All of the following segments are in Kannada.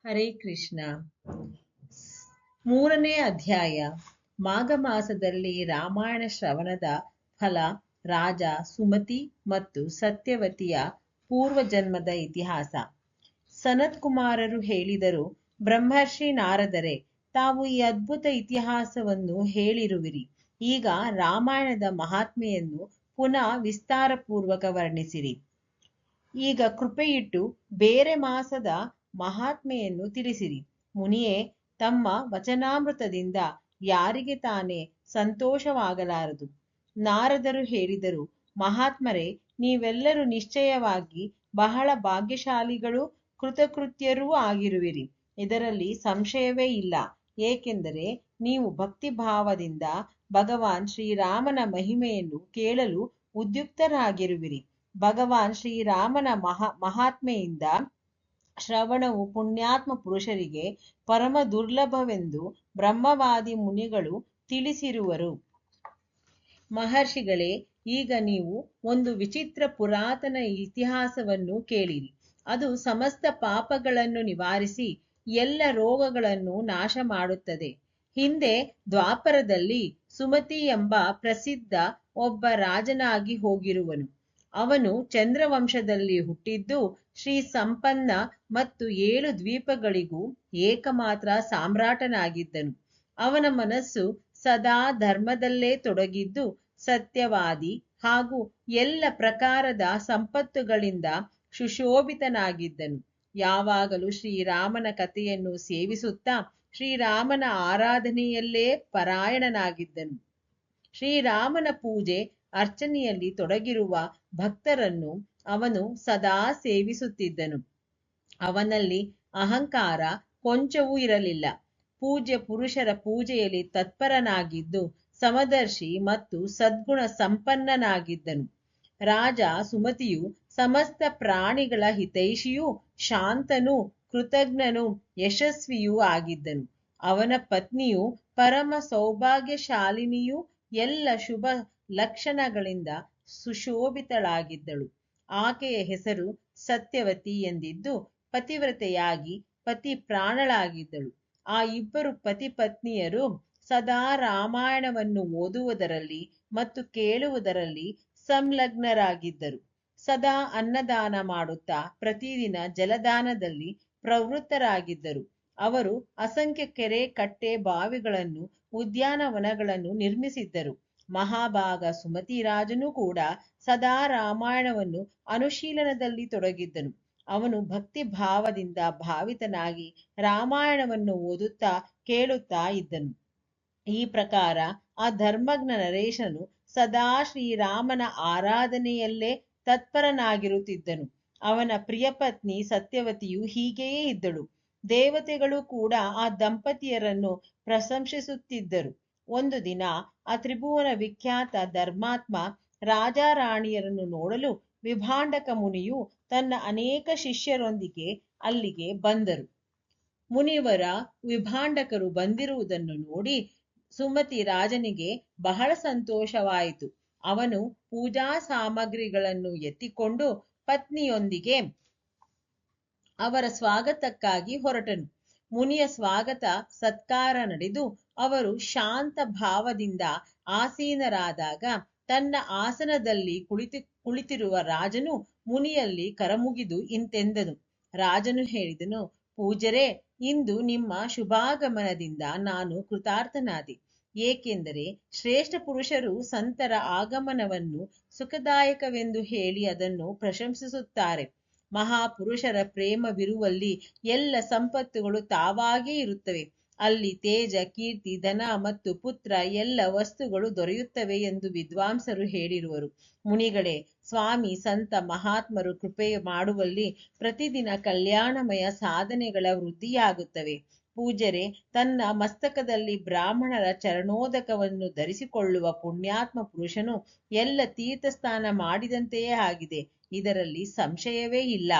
ಹರೇ ಕೃಷ್ಣ. ಮೂರನೇ ಅಧ್ಯಾಯ. ಮಾಘ ಮಾಸದಲ್ಲಿ ರಾಮಾಯಣ ಶ್ರವಣದ ಫಲ. ರಾಜ ಸುಮತಿ ಮತ್ತು ಸತ್ಯವತಿಯ ಪೂರ್ವಜನ್ಮದ ಇತಿಹಾಸ. ಸನತ್ ಕುಮಾರರು ಹೇಳಿದರು, ಬ್ರಹ್ಮರ್ಷಿ ನಾರದರೆ, ತಾವು ಈ ಅದ್ಭುತ ಇತಿಹಾಸವನ್ನು ಹೇಳಿರುವಿರಿ. ಈಗ ರಾಮಾಯಣದ ಮಹಾತ್ಮೆಯನ್ನು ಪುನಃ ವಿಸ್ತಾರಪೂರ್ವಕ ವರ್ಣಿಸಿರಿ. ಈಗ ಕೃಪೆಯಿಟ್ಟು ಬೇರೆ ಮಾಸದ ಮಹಾತ್ಮೆಯನ್ನು ತಿಳಿಸಿರಿ. ಮುನಿಯೇ, ತಮ್ಮ ವಚನಾಮೃತದಿಂದ ಯಾರಿಗೆ ತಾನೇ ಸಂತೋಷವಾಗಲಾರದು. ನಾರದರು ಹೇಳಿದರು, ಮಹಾತ್ಮರೇ, ನೀವೆಲ್ಲರೂ ನಿಶ್ಚಯವಾಗಿ ಬಹಳ ಭಾಗ್ಯಶಾಲಿಗಳೂ ಕೃತಕೃತ್ಯರೂ ಆಗಿರುವಿರಿ. ಇದರಲ್ಲಿ ಸಂಶಯವೇ ಇಲ್ಲ. ಏಕೆಂದರೆ ನೀವು ಭಕ್ತಿಭಾವದಿಂದ ಭಗವಾನ್ ಶ್ರೀರಾಮನ ಮಹಿಮೆಯನ್ನು ಕೇಳಲು ಉದ್ಯುಕ್ತರಾಗಿರುವಿರಿ. ಭಗವಾನ್ ಶ್ರೀರಾಮನ ಮಹಾತ್ಮೆಯಿಂದ ಶ್ರವಣವು ಪುಣ್ಯಾತ್ಮ ಪುರುಷರಿಗೆ ಪರಮ ದುರ್ಲಭವೆಂದು ಬ್ರಹ್ಮವಾದಿ ಮುನಿಗಳು ತಿಳಿಸಿರುವರು. ಮಹರ್ಷಿಗಳೇ, ಈಗ ನೀವು ಒಂದು ವಿಚಿತ್ರ ಪುರಾತನ ಇತಿಹಾಸವನ್ನು ಕೇಳಿರಿ. ಅದು ಸಮಸ್ತ ಪಾಪಗಳನ್ನು ನಿವಾರಿಸಿ ಎಲ್ಲ ರೋಗಗಳನ್ನು ನಾಶ ಮಾಡುತ್ತದೆ. ಹಿಂದೆ ದ್ವಾಪರದಲ್ಲಿ ಸುಮತಿ ಎಂಬ ಪ್ರಸಿದ್ಧ ಒಬ್ಬ ರಾಜನಾಗಿ ಹೋಗಿರುವನು. ಅವನು ಚಂದ್ರವಂಶದಲ್ಲಿ ಹುಟ್ಟಿದ್ದು ಶ್ರೀ ಸಂಪನ್ನ ಮತ್ತು 7 ದ್ವೀಪಗಳಿಗೂ ಏಕಮಾತ್ರ ಸಾಮ್ರಾಟನಾಗಿದ್ದನು. ಅವನ ಮನಸ್ಸು ಸದಾ ಧರ್ಮದಲ್ಲೇ ತೊಡಗಿದ್ದು ಸತ್ಯವಾದಿ ಹಾಗೂ ಎಲ್ಲ ಪ್ರಕಾರದ ಸಂಪತ್ತುಗಳಿಂದ ಸುಶೋಭಿತನಾಗಿದ್ದನು. ಯಾವಾಗಲೂ ಶ್ರೀರಾಮನ ಕಥೆಯನ್ನು ಸೇವಿಸುತ್ತಾ ಶ್ರೀರಾಮನ ಆರಾಧನೆಯಲ್ಲೇ ಪರಾಯಣನಾಗಿದ್ದನು. ಶ್ರೀರಾಮನ ಪೂಜೆ ಅರ್ಚನೆಯಲ್ಲಿ ತೊಡಗಿರುವ ಭಕ್ತರನ್ನು ಅವನು ಸದಾ ಸೇವಿಸುತ್ತಿದ್ದನು. ಅವನಲ್ಲಿ ಅಹಂಕಾರ ಕೊಂಚವೂ ಇರಲಿಲ್ಲ. ಪೂಜ್ಯ ಪುರುಷರ ಪೂಜೆಯಲ್ಲಿ ತತ್ಪರನಾಗಿದ್ದು ಸಮದರ್ಶಿ ಮತ್ತು ಸದ್ಗುಣ ಸಂಪನ್ನನಾಗಿದ್ದನು. ರಾಜ ಸುಮತಿಯು ಸಮಸ್ತ ಪ್ರಾಣಿಗಳ ಹಿತೈಷಿಯೂ ಶಾಂತನೂ ಕೃತಜ್ಞನೂ ಯಶಸ್ವಿಯೂ ಆಗಿದ್ದನು. ಅವನ ಪತ್ನಿಯು ಪರಮ ಸೌಭಾಗ್ಯಶಾಲಿನಿಯೂ ಎಲ್ಲ ಶುಭ ಲಕ್ಷಣಗಳಿಂದ ಸುಶೋಭಿತಳಾಗಿದ್ದಳು. ಆಕೆಯ ಹೆಸರು ಸತ್ಯವತಿ ಎಂದಿದ್ದು ಪತಿವ್ರತೆಯಾಗಿ ಪತಿ ಪ್ರಾಣಳಾಗಿದ್ದಳು. ಆ ಇಬ್ಬರು ಪತಿ ಪತ್ನಿಯರು ಸದಾ ರಾಮಾಯಣವನ್ನು ಓದುವುದರಲ್ಲಿ ಮತ್ತು ಕೇಳುವುದರಲ್ಲಿ ಸಂಲಗ್ನರಾಗಿದ್ದರು. ಸದಾ ಅನ್ನದಾನ ಮಾಡುತ್ತಾ ಪ್ರತಿದಿನ ಜಲದಾನದಲ್ಲಿ ಪ್ರವೃತ್ತರಾಗಿದ್ದರು. ಅವರು ಅಸಂಖ್ಯ ಕೆರೆ, ಕಟ್ಟೆ, ಬಾವಿಗಳನ್ನು, ಉದ್ಯಾನವನಗಳನ್ನು ನಿರ್ಮಿಸಿದ್ದರು. ಮಹಾಭಾಗ ಸುಮತಿ ರಾಜನು ಕೂಡ ಸದಾ ರಾಮಾಯಣವನ್ನು ಅನುಶೀಲನದಲ್ಲಿ ತೊಡಗಿದ್ದನು. ಅವನು ಭಕ್ತಿ ಭಾವದಿಂದ ಭಾವಿತನಾಗಿ ರಾಮಾಯಣವನ್ನು ಓದುತ್ತಾ ಕೇಳುತ್ತಾ ಇದ್ದನು. ಈ ಪ್ರಕಾರ ಆ ಧರ್ಮಜ್ಞ ನರೇಶನು ಸದಾ ಶ್ರೀರಾಮನ ಆರಾಧನೆಯಲ್ಲೇ ತತ್ಪರನಾಗಿರುತ್ತಿದ್ದನು. ಅವನ ಪ್ರಿಯ ಪತ್ನಿ ಸತ್ಯವತಿಯು ಹೀಗೆಯೇ ಇದ್ದಳು. ದೇವತೆಗಳು ಕೂಡ ಆ ದಂಪತಿಯರನ್ನು ಪ್ರಶಂಸಿಸುತ್ತಿದ್ದರು. ಒಂದು ದಿನ ಆ ತ್ರಿಭುವನ ವಿಖ್ಯಾತ ಧರ್ಮಾತ್ಮ ರಾಜಾರಾಣಿಯರನ್ನು ನೋಡಲು ವಿಭಾಂಡಕ ಮುನಿಯು ತನ್ನ ಅನೇಕ ಶಿಷ್ಯರೊಂದಿಗೆ ಅಲ್ಲಿಗೆ ಬಂದರು. ಮುನಿವರ ವಿಭಾಂಡಕರು ಬಂದಿರುವುದನ್ನು ನೋಡಿ ಸುಮತಿ ರಾಜನಿಗೆ ಬಹಳ ಸಂತೋಷವಾಯಿತು. ಅವನು ಪೂಜಾ ಸಾಮಗ್ರಿಗಳನ್ನು ಎತ್ತಿಕೊಂಡು ಪತ್ನಿಯೊಂದಿಗೆ ಅವರ ಸ್ವಾಗತಕ್ಕಾಗಿ ಹೊರಟನು. ಮುನಿಯ ಸ್ವಾಗತ ಸತ್ಕಾರ ನಡೆದು ಅವರು ಶಾಂತ ಭಾವದಿಂದ ಆಸೀನರಾದಾಗ ತನ್ನ ಆಸನದಲ್ಲಿ ಕುಳಿತಿರುವ ರಾಜನು ಮುನಿಯಲ್ಲಿ ಕರಮುಗಿದು ಇಂತೆಂದನು. ರಾಜನು ಹೇಳಿದನು, ಪೂಜ್ಯರೇ, ಇಂದು ನಿಮ್ಮ ಶುಭಾಗಮನದಿಂದ ನಾನು ಕೃತಾರ್ಥನಾದೆ. ಏಕೆಂದರೆ ಶ್ರೇಷ್ಠ ಪುರುಷರು ಸಂತರ ಆಗಮನವನ್ನು ಸುಖದಾಯಕವೆಂದು ಹೇಳಿ ಅದನ್ನು ಪ್ರಶಂಸಿಸುತ್ತಾರೆ. ಮಹಾಪುರುಷರ ಪ್ರೇಮವಿರುವಲ್ಲಿ ಎಲ್ಲ ಸಂಪತ್ತುಗಳು ತಾವಾಗೇ ಇರುತ್ತವೆ. ಅಲ್ಲಿ ತೇಜ, ಕೀರ್ತಿ, ಧನ ಮತ್ತು ಪುತ್ರ ಎಲ್ಲ ವಸ್ತುಗಳು ದೊರೆಯುತ್ತವೆ ಎಂದು ವಿದ್ವಾಂಸರು ಹೇಳಿರುವರು. ಮುನಿಗಳೇ, ಸ್ವಾಮಿ ಸಂತ ಮಹಾತ್ಮರು ಕೃಪೆ ಮಾಡುವಲ್ಲಿ ಪ್ರತಿದಿನ ಕಲ್ಯಾಣಮಯ ಸಾಧನೆಗಳ ವೃದ್ಧಿಯಾಗುತ್ತವೆ. ಪೂಜ್ಯರೇ, ತನ್ನ ಮಸ್ತಕದಲ್ಲಿ ಬ್ರಾಹ್ಮಣರ ಚರಣೋದಕವನ್ನು ಧರಿಸಿಕೊಳ್ಳುವ ಪುಣ್ಯಾತ್ಮ ಪುರುಷನು ಎಲ್ಲ ತೀರ್ಥಸ್ನಾನ ಮಾಡಿದಂತೆಯೇ ಆಗಿದೆ. ಇದರಲ್ಲಿ ಸಂಶಯವೇ ಇಲ್ಲ.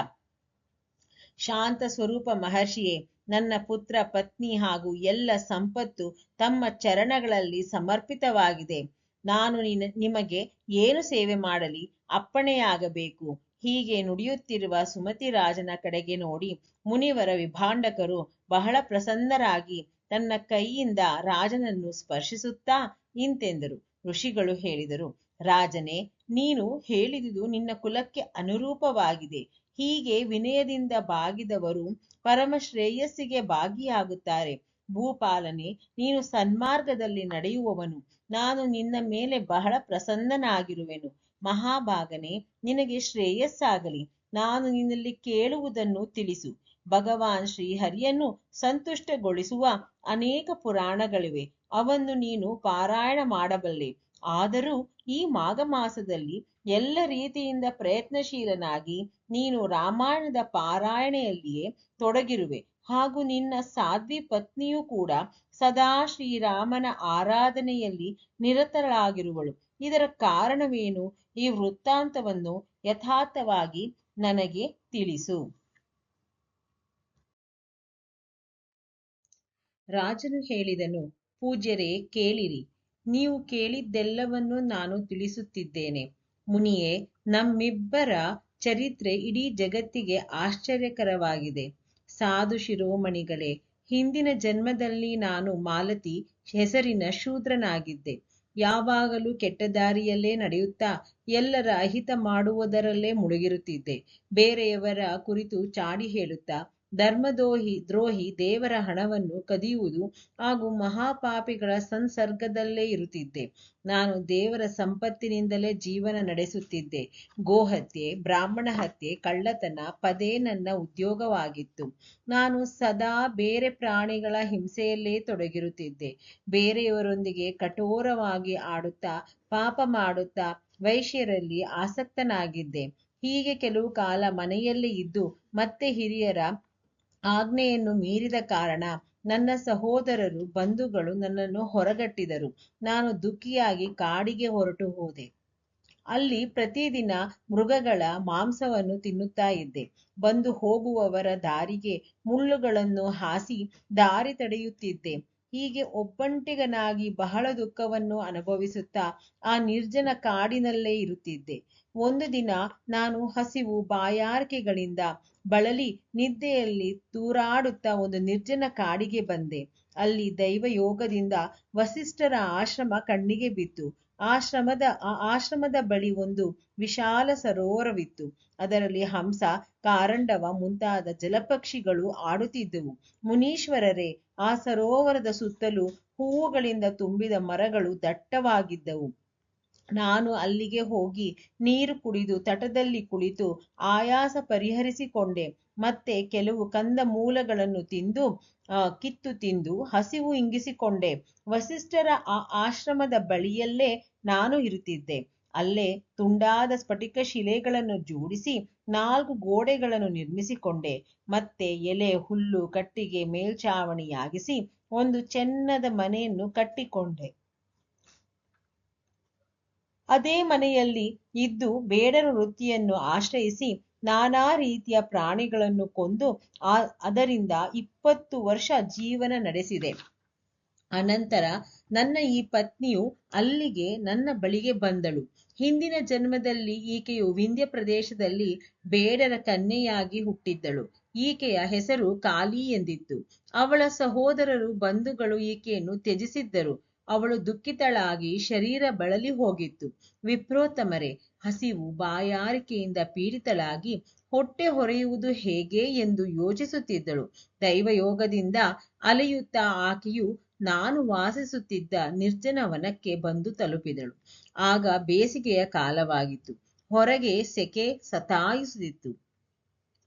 ಶಾಂತ ಸ್ವರೂಪ ಮಹರ್ಷಿಯೇ, ನನ್ನ ಪುತ್ರ, ಪತ್ನಿ ಹಾಗೂ ಎಲ್ಲ ಸಂಪತ್ತು ತಮ್ಮ ಚರಣಗಳಲ್ಲಿ ಸಮರ್ಪಿತವಾಗಿದೆ. ನಾನು ನಿಮಗೆ ಏನು ಸೇವೆ ಮಾಡಲಿ? ಅಪ್ಪಣೆಯಾಗಬೇಕು. ಹೀಗೆ ನುಡಿಯುತ್ತಿರುವ ಸುಮತಿ ರಾಜನ ಕಡೆಗೆ ನೋಡಿ ಮುನಿವರ ವಿಭಾಂಡಕರು ಬಹಳ ಪ್ರಸನ್ನರಾಗಿ ತನ್ನ ಕೈಯಿಂದ ರಾಜನನ್ನು ಸ್ಪರ್ಶಿಸುತ್ತಾ ಇಂತೆಂದರು. ಋಷಿಗಳು ಹೇಳಿದರು, ರಾಜನೇ, ನೀನು ಹೇಳಿದುದು ನಿನ್ನ ಕುಲಕ್ಕೆ ಅನುರೂಪವಾಗಿದೆ. ಹೀಗೆ ವಿನಯದಿಂದ ಬಾಗಿದವರು ಪರಮ ಶ್ರೇಯಸ್ಸಿಗೆ ಭಾಗಿಯಾಗುತ್ತಾರೆ. ಭೂಪಾಲನೆ, ನೀನು ಸನ್ಮಾರ್ಗದಲ್ಲಿ ನಡೆಯುವವನು. ನಾನು ನಿನ್ನ ಮೇಲೆ ಬಹಳ ಪ್ರಸನ್ನನಾಗಿರುವೆನು. ಮಹಾಭಾಗನೇ, ನಿನಗೆ ಶ್ರೇಯಸ್ಸಾಗಲಿ. ನಾನು ನಿನ್ನಲ್ಲಿ ಕೇಳುವುದನ್ನು ತಿಳಿಸು. ಭಗವಾನ್ ಶ್ರೀಹರಿಯನ್ನು ಸಂತುಷ್ಟಗೊಳಿಸುವ ಅನೇಕ ಪುರಾಣಗಳಿವೆ. ಅವನ್ನು ನೀನು ಪಾರಾಯಣ ಮಾಡಬಲ್ಲೆ. ಆದರೂ ಈ ಮಾಘ ಮಾಸದಲ್ಲಿ ಎಲ್ಲ ರೀತಿಯಿಂದ ಪ್ರಯತ್ನಶೀಲನಾಗಿ ನೀನು ರಾಮಾಯಣದ ಪಾರಾಯಣೆಯಲ್ಲಿಯೇ ತೊಡಗಿರುವೆ. ಹಾಗೂ ನಿನ್ನ ಸಾಧ್ವಿ ಪತ್ನಿಯೂ ಕೂಡ ಸದಾ ಶ್ರೀರಾಮನ ಆರಾಧನೆಯಲ್ಲಿ ನಿರತಳಾಗಿರುವಳು. ಇದರ ಕಾರಣವೇನು? ಈ ವೃತ್ತಾಂತವನ್ನು ಯಥಾರ್ಥವಾಗಿ ನನಗೆ ತಿಳಿಸು. ರಾಜನು ಹೇಳಿದನು, ಪೂಜ್ಯರೇ, ಕೇಳಿರಿ. ನೀವು ಕೇಳಿದ್ದೆಲ್ಲವನ್ನೂ ನಾನು ತಿಳಿಸುತ್ತಿದ್ದೇನೆ. ಮುನಿಯೇ, ನಮ್ಮಿಬ್ಬರ ಚರಿತ್ರೆ ಇಡೀ ಜಗತ್ತಿಗೆ ಆಶ್ಚರ್ಯಕರವಾಗಿದೆ. ಸಾಧು ಶಿರೋಮಣಿಗಳೇ, ಹಿಂದಿನ ಜನ್ಮದಲ್ಲಿ ನಾನು ಮಾಲತಿ ಹೆಸರಿನ ಶೂದ್ರನಾಗಿದ್ದೆ. ಯಾವಾಗಲೂ ಕೆಟ್ಟ ದಾರಿಯಲ್ಲೇ ನಡೆಯುತ್ತಾ ಎಲ್ಲರ ಅಹಿತ ಮಾಡುವುದರಲ್ಲೇ ಮುಳುಗಿರುತ್ತಿದ್ದೆ. ಬೇರೆಯವರ ಕುರಿತು ಚಾಡಿ ಹೇಳುತ್ತಾ ದ್ರೋಹಿ ದೇವರ ಹಣವನ್ನು ಕದಿಯುವುದು ಹಾಗೂ ಮಹಾಪಾಪಿಗಳ ಸಂಸರ್ಗದಲ್ಲೇ ಇರುತ್ತಿದ್ದೆ. ನಾನು ದೇವರ ಸಂಪತ್ತಿನಿಂದಲೇ ಜೀವನ ನಡೆಸುತ್ತಿದ್ದೆ. ಗೋಹತ್ಯೆ, ಬ್ರಾಹ್ಮಣ ಹತ್ಯೆ, ಕಳ್ಳತನ ಪದೇ ನನ್ನ ಉದ್ಯೋಗವಾಗಿತ್ತು. ನಾನು ಸದಾ ಬೇರೆ ಪ್ರಾಣಿಗಳ ಹಿಂಸೆಯಲ್ಲೇ ತೊಡಗಿರುತ್ತಿದ್ದೆ. ಬೇರೆಯವರೊಂದಿಗೆ ಕಠೋರವಾಗಿ ಆಡುತ್ತಾ ಪಾಪ ಮಾಡುತ್ತಾ ವೈಶ್ಯರಲ್ಲಿ ಆಸಕ್ತನಾಗಿದ್ದೆ. ಹೀಗೆ ಕೆಲವು ಕಾಲ ಮನೆಯಲ್ಲೇ ಇದ್ದು ಮತ್ತೆ ಹಿರಿಯರ ಆಜ್ಞೆಯನ್ನು ಮೀರಿದ ಕಾರಣ ನನ್ನ ಸಹೋದರರು ಬಂಧುಗಳು ನನ್ನನ್ನು ಹೊರಗಟ್ಟಿದರು. ನಾನು ದುಃಖಿಯಾಗಿ ಕಾಡಿಗೆ ಹೊರಟು ಹೋದೆ. ಅಲ್ಲಿ ಪ್ರತಿದಿನ ಮೃಗಗಳ ಮಾಂಸವನ್ನು ತಿನ್ನುತ್ತಾ ಇದ್ದೆ. ಬಂದು ಹೋಗುವವರ ದಾರಿಗೆ ಮುಳ್ಳುಗಳನ್ನು ಹಾಸಿ ದಾರಿ ತಡೆಯುತ್ತಿದ್ದೆ. ಹೀಗೆ ಒಬ್ಬಂಟಿಗನಾಗಿ ಬಹಳ ದುಃಖವನ್ನು ಅನುಭವಿಸುತ್ತಾ ಆ ನಿರ್ಜನ ಕಾಡಿನಲ್ಲೇ ಇರುತ್ತಿದ್ದೆ. ಒಂದು ದಿನ ನಾನು ಹಸಿವು ಬಾಯಾರಿಕೆಗಳಿಂದ ಬಳಲಿ ನಿದ್ದೆಯಲ್ಲಿ ತೂರಾಡುತ್ತಾ ಒಂದು ನಿರ್ಜನ ಕಾಡಿಗೆ ಬಂದೆ. ಅಲ್ಲಿ ದೈವಯೋಗದಿಂದ ವಸಿಷ್ಠರ ಆಶ್ರಮ ಕಣ್ಣಿಗೆ ಬಿತ್ತು. ಆಶ್ರಮದ ಬಳಿ ಒಂದು ವಿಶಾಲ ಸರೋವರವಿತ್ತು. ಅದರಲ್ಲಿ ಹಂಸ, ಕಾರಂಡವ ಮುಂತಾದ ಜಲಪಕ್ಷಿಗಳು ಆಡುತ್ತಿದ್ದವು. ಮುನೀಶ್ವರರೇ, ಆ ಸರೋವರದ ಸುತ್ತಲೂ ಹೂವುಗಳಿಂದ ತುಂಬಿದ ಮರಗಳು ದಟ್ಟವಾಗಿದ್ದವು. ನಾನು ಅಲ್ಲಿಗೆ ಹೋಗಿ ನೀರು ಕುಡಿದು ತಟದಲ್ಲಿ ಕುಳಿತು ಆಯಾಸ ಪರಿಹರಿಸಿಕೊಂಡೆ. ಮತ್ತೆ ಕೆಲವು ಕಂದ ಮೂಲಗಳನ್ನು ಕಿತ್ತು ತಿಂದು ಹಸಿವು ಇಂಗಿಸಿಕೊಂಡೆ. ವಸಿಷ್ಠರ ಆ ಆಶ್ರಮದ ಬಳಿಯಲ್ಲೇ ನಾನು ಇರುತ್ತಿದ್ದೆ. ಅಲ್ಲೇ ತುಂಡಾದ ಸ್ಫಟಿಕ ಶಿಲೆಗಳನ್ನು ಜೋಡಿಸಿ 4 ಗೋಡೆಗಳನ್ನು ನಿರ್ಮಿಸಿಕೊಂಡೆ. ಮತ್ತೆ ಎಲೆ, ಹುಲ್ಲು, ಕಟ್ಟಿಗೆ ಮೇಲ್ಛಾವಣಿಯಾಗಿಸಿ ಒಂದು ಚೆನ್ನದ ಮನೆಯನ್ನು ಕಟ್ಟಿಕೊಂಡೆ. ಅದೇ ಮನೆಯಲ್ಲಿ ಇದ್ದು ಬೇಡರ ವೃತ್ತಿಯನ್ನು ಆಶ್ರಯಿಸಿ ನಾನಾ ರೀತಿಯ ಪ್ರಾಣಿಗಳನ್ನು ಕೊಂದು ಅದರಿಂದ 20 ವರ್ಷ ಜೀವನ ನಡೆಸಿದೆ. ಅನಂತರ ನನ್ನ ಈ ಪತ್ನಿಯು ಅಲ್ಲಿಗೆ ನನ್ನ ಬಳಿಗೆ ಬಂದಳು. ಹಿಂದಿನ ಜನ್ಮದಲ್ಲಿ ಈಕೆಯು ವಿಂಧ್ಯ ಪ್ರದೇಶದಲ್ಲಿ ಬೇಡರ ಕನ್ಯೆಯಾಗಿ ಹುಟ್ಟಿದ್ದಳು. ಈಕೆಯ ಹೆಸರು ಕಾಳಿ ಎಂದಿತ್ತು. ಅವಳ ಸಹೋದರರು ಬಂಧುಗಳು ಈಕೆಯನ್ನು ತ್ಯಜಿಸಿದ್ದರು. ಅವಳು ದುಃಖಿತಳಾಗಿ ಶರೀರ ಬಳಲಿ ಹೋಗಿತ್ತು. ವಿಪ್ರೋತ್ತಮರೇ, ಹಸಿವು ಬಾಯಾರಿಕೆಯಿಂದ ಪೀಡಿತಳಾಗಿ ಹೊಟ್ಟೆ ಹೊರೆಯುವುದು ಹೇಗೆ ಎಂದು ಯೋಚಿಸುತ್ತಿದ್ದಳು. ದೈವಯೋಗದಿಂದ ಅಲೆಯುತ್ತಾ ಆಕೆಯು ನಾನು ವಾಸಿಸುತ್ತಿದ್ದ ನಿರ್ಜನ ವನಕ್ಕೆ ಬಂದು ತಲುಪಿದಳು. ಆಗ ಬೇಸಿಗೆಯ ಕಾಲವಾಗಿತ್ತು. ಹೊರಗೆ ಸೆಕೆ ಸತಾಯಿಸುತ್ತಿತ್ತು.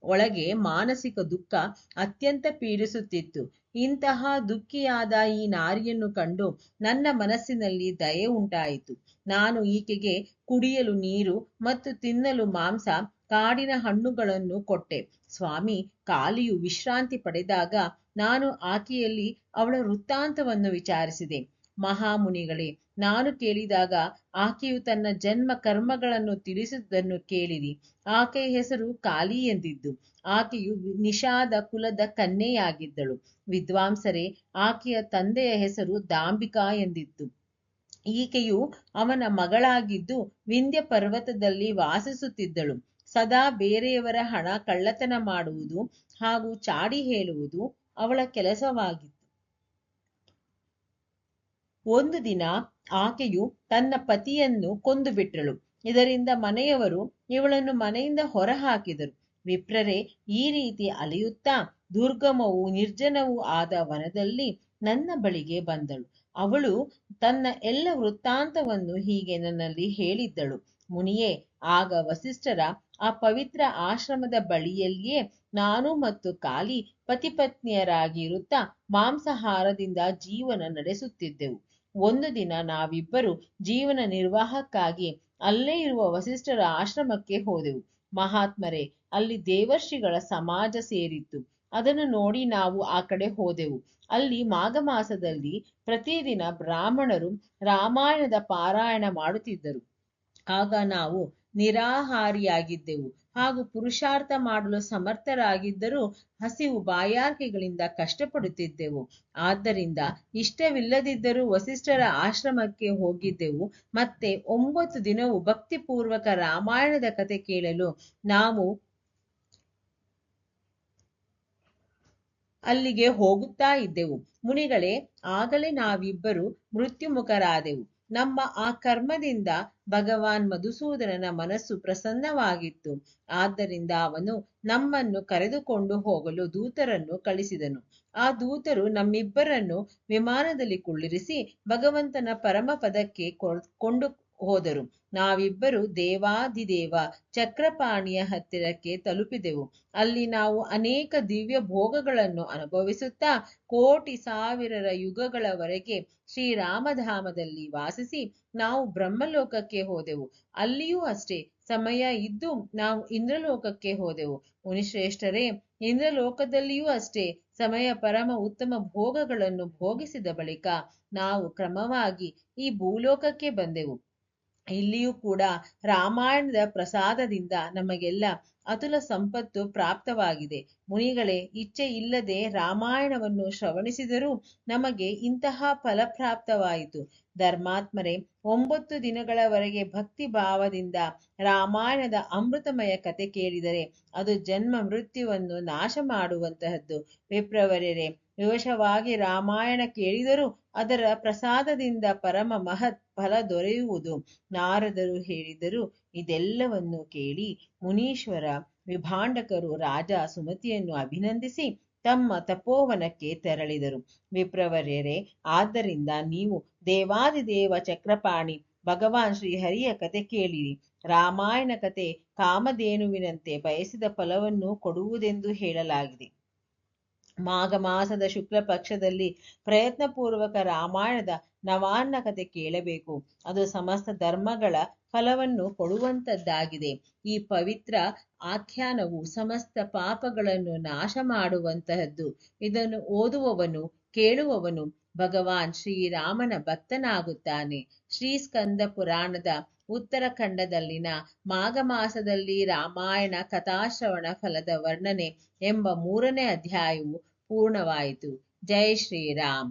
ಒಳಗೆ ಮಾನಸಿಕ ದುಃಖ ಅತ್ಯಂತ ಪೀಡಿಸುತ್ತಿತ್ತು. ಇಂತಹ ದುಃಖಿಯಾದ ಈ ನಾರಿಯನ್ನು ಕಂಡು ನನ್ನ ಮನಸ್ಸಿನಲ್ಲಿ ದಯೆ ಉಂಟಾಯಿತು. ನಾನು ಈಕೆಗೆ ಕುಡಿಯಲು ನೀರು ಮತ್ತು ತಿನ್ನಲು ಮಾಂಸ, ಕಾಡಿನ ಹಣ್ಣುಗಳನ್ನು ಕೊಟ್ಟೆ. ಸ್ವಾಮಿ, ಕಾಳಿಯು ವಿಶ್ರಾಂತಿ ಪಡೆದಾಗ ನಾನು ಆಕೆಯಲ್ಲಿ ಅವಳ ವೃತ್ತಾಂತವನ್ನು ವಿಚಾರಿಸಿದೆ. ಮಹಾಮುನಿಗಳೇ, ನಾನು ಕೇಳಿದಾಗ ಆಕೆಯು ತನ್ನ ಜನ್ಮ ಕರ್ಮಗಳನ್ನು ತಿಳಿಸುವುದನ್ನು ಕೇಳಿರಿ. ಆಕೆಯ ಹೆಸರು ಕಾಳಿ ಎಂದಿದ್ದು. ಆಕೆಯು ನಿಷಾದ ಕುಲದ ಕನ್ಯೆಯಾಗಿದ್ದಳು. ವಿದ್ವಾಂಸರೇ, ಆಕೆಯ ತಂದೆಯ ಹೆಸರು ದಾಂಬಿಕಾ ಎಂದಿತ್ತು. ಈಕೆಯು ಅವನ ಮಗಳಾಗಿದ್ದು ವಿಂಧ್ಯ ಪರ್ವತದಲ್ಲಿ ವಾಸಿಸುತ್ತಿದ್ದಳು. ಸದಾ ಬೇರೆಯವರ ಹಣ ಕಳ್ಳತನ ಮಾಡುವುದು ಹಾಗೂ ಚಾಡಿ ಹೇಳುವುದು ಅವಳ ಕೆಲಸವಾಗಿತ್ತು. ಒಂದು ದಿನ ಆಕೆಯು ತನ್ನ ಪತಿಯನ್ನು ಕೊಂದು ಬಿಟ್ಟಳು. ಇದರಿಂದ ಮನೆಯವರು ಇವಳನ್ನು ಮನೆಯಿಂದ ಹೊರಹಾಕಿದರು. ವಿಪ್ರರೇ, ಈ ರೀತಿ ಅಲೆಯುತ್ತಾ ದುರ್ಗಮವೂ ನಿರ್ಜನವೂ ಆದ ವನದಲ್ಲಿ ನನ್ನ ಬಳಿಗೆ ಬಂದಳು. ಅವಳು ತನ್ನ ಎಲ್ಲ ವೃತ್ತಾಂತವನ್ನು ಹೀಗೆ ನನ್ನಲ್ಲಿ ಹೇಳಿದ್ದಳು. ಮುನಿಯೇ, ಆಗ ವಸಿಷ್ಠರ ಆ ಪವಿತ್ರ ಆಶ್ರಮದ ಬಳಿಯಲ್ಲಿಯೇ ನಾನು ಮತ್ತು ಕಾಲಿ ಪತಿಪತ್ನಿಯರಾಗಿ ಇರುತ್ತಾ ಮಾಂಸಾಹಾರದಿಂದ ಜೀವನ ನಡೆಸುತ್ತಿದ್ದೆವು. ಒಂದು ದಿನ ನಾವಿಬ್ಬರು ಜೀವನ ನಿರ್ವಾಹಕ್ಕಾಗಿ ಅಲ್ಲೇ ಇರುವ ವಸಿಷ್ಠರ ಆಶ್ರಮಕ್ಕೆ ಹೋದೆವು. ಮಹಾತ್ಮರೇ, ಅಲ್ಲಿ ದೇವರ್ಷಿಗಳ ಸಮಾಜ ಸೇರಿತ್ತು. ಅದನ್ನು ನೋಡಿ ನಾವು ಆ ಕಡೆ ಹೋದೆವು. ಅಲ್ಲಿ ಮಾಘ ಮಾಸದಲ್ಲಿ ಪ್ರತಿದಿನ ಬ್ರಾಹ್ಮಣರು ರಾಮಾಯಣದ ಪಾರಾಯಣ ಮಾಡುತ್ತಿದ್ದರು. ಆಗ ನಾವು ನಿರಾಹಾರಿಯಾಗಿದ್ದೆವು ಹಾಗೂ ಪುರುಷಾರ್ಥ ಮಾಡಲು ಸಮರ್ಥರಾಗಿದ್ದರೂ ಹಸಿವು ಬಾಯಾರಿಕೆಗಳಿಂದ ಕಷ್ಟಪಡುತ್ತಿದ್ದೆವು. ಆದ್ದರಿಂದ ಇಷ್ಟವಿಲ್ಲದಿದ್ದರೂ ವಸಿಷ್ಠರ ಆಶ್ರಮಕ್ಕೆ ಹೋಗಿದ್ದೆವು. ಮತ್ತೆ 9 ದಿನವೂ ಭಕ್ತಿಪೂರ್ವಕ ರಾಮಾಯಣದ ಕತೆ ಕೇಳಲು ನಾವು ಅಲ್ಲಿಗೆ ಹೋಗುತ್ತಾ ಇದ್ದೆವು. ಮುನಿಗಳೇ, ಆಗಲೇ ನಾವಿಬ್ಬರು ಮೃತ್ಯುಮುಖರಾದೆವು. ನಮ್ಮ ಆ ಕರ್ಮದಿಂದ ಭಗವಾನ್ ಮಧುಸೂದನನ ಮನಸ್ಸು ಪ್ರಸನ್ನವಾಗಿತ್ತು. ಆದ್ದರಿಂದ ಅವನು ನಮ್ಮನ್ನು ಕರೆದುಕೊಂಡು ಹೋಗಲು ದೂತರನ್ನು ಕಳಿಸಿದನು. ಆ ದೂತರು ನಮ್ಮಿಬ್ಬರನ್ನು ವಿಮಾನದಲ್ಲಿ ಕುಳ್ಳಿರಿಸಿ ಭಗವಂತನ ಪರಮ ಪದಕ್ಕೆ ಕೊಂಡು ಹೋದರು. ನಾವಿಬ್ಬರು ದೇವಾಧಿದೇವ ಚಕ್ರಪಾಣಿಯ ಹತ್ತಿರಕ್ಕೆ ತಲುಪಿದೆವು. ಅಲ್ಲಿ ನಾವು ಅನೇಕ ದಿವ್ಯ ಭೋಗಗಳನ್ನು ಅನುಭವಿಸುತ್ತಾ ಕೋಟಿ ಸಾವಿರ ಯುಗಗಳವರೆಗೆ ಶ್ರೀರಾಮಧಾಮದಲ್ಲಿ ವಾಸಿಸಿ ನಾವು ಬ್ರಹ್ಮಲೋಕಕ್ಕೆ ಹೋದೆವು. ಅಲ್ಲಿಯೂ ಅಷ್ಟೇ ಸಮಯ ಇದ್ದು ನಾವು ಇಂದ್ರಲೋಕಕ್ಕೆ ಹೋದೆವು. ಮುನಿಶ್ರೇಷ್ಠರೇ, ಇಂದ್ರಲೋಕದಲ್ಲಿಯೂ ಅಷ್ಟೇ ಸಮಯ ಪರಮ ಉತ್ತಮ ಭೋಗಗಳನ್ನು ಭೋಗಿಸಿದ ಬಳಿಕ ನಾವು ಕ್ರಮವಾಗಿ ಈ ಭೂಲೋಕಕ್ಕೆ ಬಂದೆವು. ಇಲ್ಲಿಯೂ ಕೂಡ ರಾಮಾಯಣದ ಪ್ರಸಾದದಿಂದ ನಮಗೆಲ್ಲ ಅತುಲ ಸಂಪತ್ತು ಪ್ರಾಪ್ತವಾಗಿದೆ. ಮುನಿಗಳೇ, ಇಚ್ಛೆ ಇಲ್ಲದೆ ರಾಮಾಯಣವನ್ನು ಶ್ರವಣಿಸಿದರೂ ನಮಗೆ ಇಂತಹ ಫಲಪ್ರಾಪ್ತವಾಯಿತು. ಧರ್ಮಾತ್ಮರೇ, 9 ದಿನಗಳವರೆಗೆ ಭಕ್ತಿ ಭಾವದಿಂದ ರಾಮಾಯಣದ ಅಮೃತಮಯ ಕತೆ ಕೇಳಿದರೆ ಅದು ಜನ್ಮ ಮೃತ್ಯುವನ್ನು ನಾಶ ಮಾಡುವಂತಹದ್ದು. ವಿಪ್ರವರ್ಯರೇ, ವಿವಶವಾಗಿ ರಾಮಾಯಣ ಕೇಳಿದರೂ ಅದರ ಪ್ರಸಾದದಿಂದ ಪರಮ ಮಹತ್ ಫಲ ದೊರೆಯುವುದು. ನಾರದರು ಹೇಳಿದರು. ಇದೆಲ್ಲವನ್ನು ಕೇಳಿ ಮುನೀಶ್ವರ ವಿಭಾಂಡಕರು ರಾಜ ಸುಮತಿಯನ್ನು ಅಭಿನಂದಿಸಿ ತಮ್ಮ ತಪೋವನಕ್ಕೆ ತೆರಳಿದರು. ವಿಪ್ರವರ್ಯರೇ, ಆದ್ದರಿಂದ ನೀವು ದೇವಾದಿದೇವ ಚಕ್ರಪಾಣಿ ಭಗವಾನ್ ಶ್ರೀಹರಿಯ ಕತೆ ಕೇಳಿರಿ. ರಾಮಾಯಣ ಕತೆ ಕಾಮಧೇನುವಿನಂತೆ ಬಯಸಿದ ಫಲವನ್ನು ಕೊಡುವುದೆಂದು ಹೇಳಲಾಗಿದೆ. ಮಾಘ ಮಾಸದ ಶುಕ್ಲ ಪಕ್ಷದಲ್ಲಿ ಪ್ರಯತ್ನಪೂರ್ವಕ ರಾಮಾಯಣದ ನವಾನ್ನ ಕತೆ ಕೇಳಬೇಕು. ಅದು ಸಮಸ್ತ ಧರ್ಮಗಳ ಫಲವನ್ನು ಕೊಡುವಂತದ್ದಾಗಿದೆ. ಈ ಪವಿತ್ರ ಆಖ್ಯಾನವು ಸಮಸ್ತ ಪಾಪಗಳನ್ನು ನಾಶ ಮಾಡುವಂತಹದ್ದು. ಇದನ್ನು ಓದುವವನು ಕೇಳುವವನು ಭಗವಾನ್ ಶ್ರೀರಾಮನ ಭಕ್ತನಾಗುತ್ತಾನೆ. ಶ್ರೀ ಸ್ಕಂದ ಪುರಾಣದ ಉತ್ತರಖಂಡದಲ್ಲಿನ ಮಾಘ ಮಾಸದಲ್ಲಿ ರಾಮಾಯಣ ಕಥಾಶ್ರವಣ ಫಲದ ವರ್ಣನೆ ಎಂಬ 3ನೇ ಅಧ್ಯಾಯವು ಪೂರ್ಣವಾಯಿತು. ಜೈ ಶ್ರೀರಾಮ್.